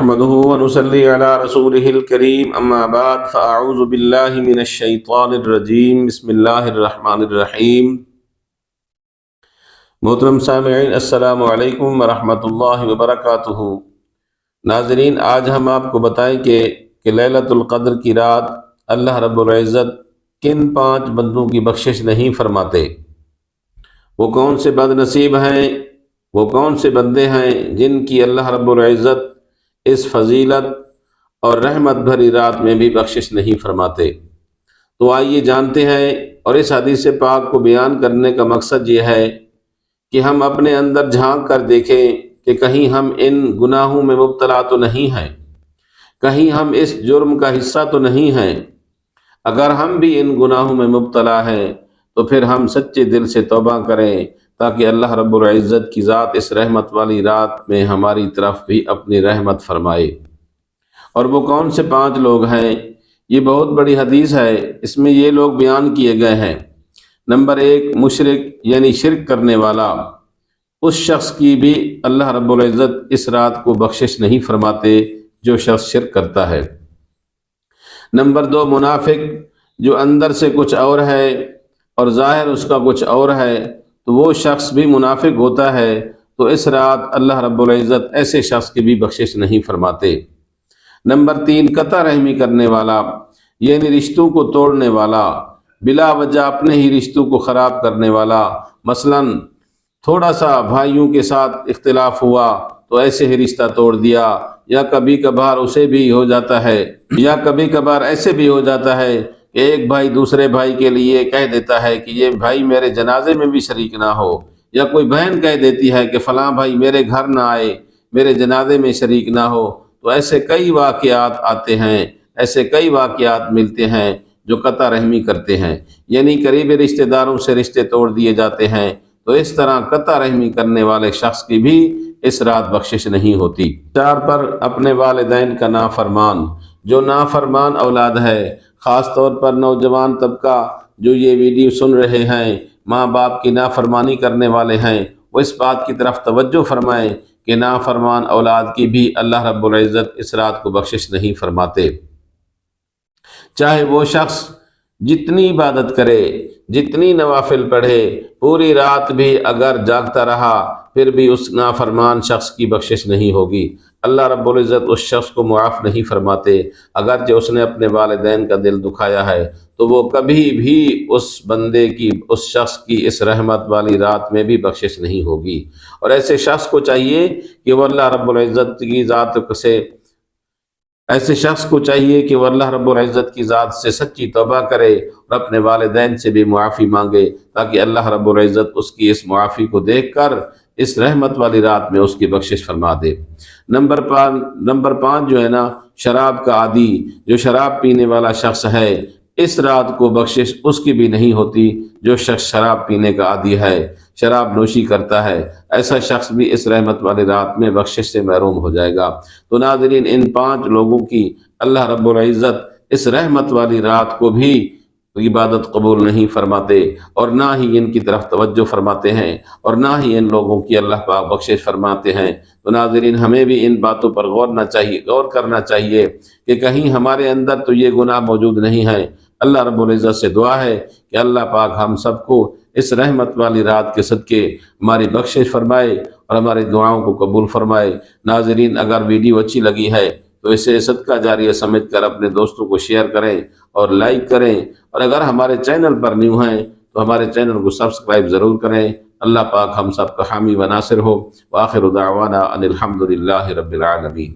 نحمده ونصلي على رسوله الكريم اما بعد فاعوذ بالله من الشیطان الرجیم بسم اللہ الرحمن الرحیم۔ محترم سامعین، السلام علیکم ورحمۃ اللہ وبرکاتہ۔ ناظرین، آج ہم آپ کو بتائیں کہ لیلۃ القدر کی رات اللہ رب العزت کن 5 بندوں کی بخشش نہیں فرماتے۔ وہ کون سے بد نصیب ہیں، وہ کون سے بندے ہیں جن کی اللہ رب العزت اس فضیلت اور رحمت بھری رات میں بھی بخشش نہیں فرماتے؟ تو آئیے جانتے ہیں، اور اس حدیث پاک کو بیان کرنے کا مقصد یہ ہے کہ ہم اپنے اندر جھانک کر دیکھیں کہ کہیں ہم ان گناہوں میں مبتلا تو نہیں ہیں، کہیں ہم اس جرم کا حصہ تو نہیں ہیں۔ اگر ہم بھی ان گناہوں میں مبتلا ہیں تو پھر ہم سچے دل سے توبہ کریں، تاکہ اللہ رب العزت کی ذات اس رحمت والی رات میں ہماری طرف بھی اپنی رحمت فرمائے۔ اور وہ کون سے 5 لوگ ہیں؟ یہ بہت بڑی حدیث ہے، اس میں یہ لوگ بیان کیے گئے ہیں۔ نمبر 1، مشرک یعنی شرک کرنے والا، اس شخص کی بھی اللہ رب العزت اس رات کو بخشش نہیں فرماتے جو شخص شرک کرتا ہے۔ نمبر 2، منافق، جو اندر سے کچھ اور ہے اور ظاہر اس کا کچھ اور ہے، تو وہ شخص بھی منافق ہوتا ہے، تو اس رات اللہ رب العزت ایسے شخص کی بھی بخشش نہیں فرماتے۔ نمبر 3، قطع رحمی کرنے والا، یعنی رشتوں کو توڑنے والا، بلا وجہ اپنے ہی رشتوں کو خراب کرنے والا۔ مثلا تھوڑا سا بھائیوں کے ساتھ اختلاف ہوا تو ایسے ہی رشتہ توڑ دیا، یا کبھی کبھار اسے بھی ہو جاتا ہے، یا کبھی کبھار ایسے بھی ہو جاتا ہے کہ ایک بھائی دوسرے بھائی کے لیے کہہ دیتا ہے کہ یہ بھائی میرے جنازے میں بھی شریک نہ ہو، یا کوئی بہن کہہ دیتی ہے کہ فلاں بھائی میرے گھر نہ آئے، میرے جنازے میں شریک نہ ہو۔ تو ایسے کئی واقعات آتے ہیں، ایسے کئی واقعات ملتے ہیں جو قطع رحمی کرتے ہیں، یعنی قریبی رشتہ داروں سے رشتے توڑ دیے جاتے ہیں۔ تو اس طرح قطع رحمی کرنے والے شخص کی بھی اس رات بخشش نہیں ہوتی۔ 4 پر اپنے والدین کا نافرمان، جو نافرمان اولاد ہے، خاص طور پر نوجوان طبقہ جو یہ ویڈیو سن رہے ہیں، ماں باپ کی نافرمانی کرنے والے ہیں، وہ اس بات کی طرف توجہ فرمائیں کہ نافرمان اولاد کی بھی اللہ رب العزت اس رات کو بخشش نہیں فرماتے۔ چاہے وہ شخص جتنی عبادت کرے، جتنی نوافل پڑھے، پوری رات بھی اگر جاگتا رہا، پھر بھی اس نافرمان شخص کی بخشش نہیں ہوگی۔ اللہ رب العزت اس شخص کو معاف نہیں فرماتے، اگرچہ اس نے اپنے والدین کا دل دکھایا ہے، تو وہ کبھی بھی اس بندے کی، اس شخص کی اس رحمت والی رات میں بھی بخشش نہیں ہوگی۔ اور ایسے شخص کو چاہیے کہ وہ اللہ رب العزت کی ذات سے ایسے شخص کو چاہیے کہ وہ اللہ رب العزت کی ذات سے سچی توبہ کرے اور اپنے والدین سے بھی معافی مانگے، تاکہ اللہ رب العزت اس کی اس معافی کو دیکھ کر اس رحمت والی رات میں اس کی بخشش فرما دے۔ نمبر 5 جو ہے نا، شراب کا عادی، جو شراب پینے والا شخص ہے، اس رات کو بخشش اس کی بھی نہیں ہوتی۔ جو شخص شراب پینے کا عادی ہے، شراب نوشی کرتا ہے، ایسا شخص بھی اس رحمت والی رات میں بخشش سے محروم ہو جائے گا۔ تو ناظرین، ان 5 لوگوں کی اللہ رب العزت اس رحمت والی رات کو بھی عبادت قبول نہیں فرماتے، اور نہ ہی ان کی طرف توجہ فرماتے ہیں، اور نہ ہی ان لوگوں کی اللہ پاک بخشش فرماتے ہیں۔ تو ناظرین، ہمیں بھی ان باتوں پر غور کرنا چاہیے کہ کہیں ہمارے اندر تو یہ گناہ موجود نہیں ہے۔ اللہ رب العزت سے دعا ہے کہ اللہ پاک ہم سب کو اس رحمت والی رات کے صدقے ہماری بخشش فرمائے اور ہماری دعاؤں کو قبول فرمائے۔ ناظرین، اگر ویڈیو اچھی لگی ہے تو اسے صدقہ جاریہ سمجھ کر اپنے دوستوں کو شیئر کریں اور لائک کریں، اور اگر ہمارے چینل پر نیو ہیں تو ہمارے چینل کو سبسکرائب ضرور کریں۔ اللہ پاک ہم سب کا حامی و ناصر ہو۔ وآخر دعوانا ان الحمد للہ رب العالمین۔